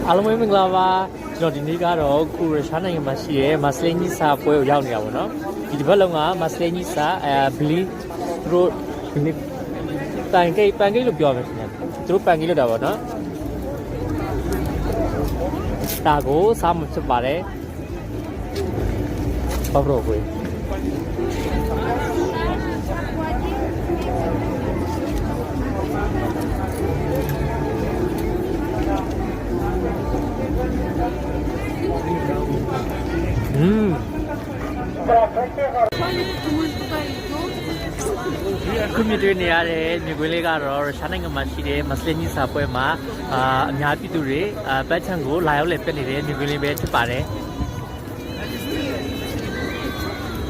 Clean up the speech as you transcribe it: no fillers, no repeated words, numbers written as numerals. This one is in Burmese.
အားလုံးပဲမင်္ဂလာပါကျွန်တော်ဒီနေ့ကတော့ကိုရရှားနိုင်ငံမှာရှိရဲမစလင်းကြီးစာပွဲကိုရောက်နေတာပေါ့နော်ဒီတစ်ပတ်လုံးကမစလင်းကြီးစာဘလီသူတို့ပန်ကိတ်လို့ပြောမယ်ခင်ဗျာသူတို့ပန်ကိတ်လို့တာပေါ့နော်ဒါကိုစားမှဖြစ်ပါတယ်ဘာလို့ကိုခုမြတွေ့နေရတဲ့မြေခွေးလေးကတော့ရုရှားနိုင်ငံမှာရှိတဲ့မစလင်းကြီးစာပွဲမှာအများပြည်သူတွေပတ်ချံကိုလာရောက်လည်ပြနေတဲ့မြေခွေးလေးပဲဖြစ်ပါတယ်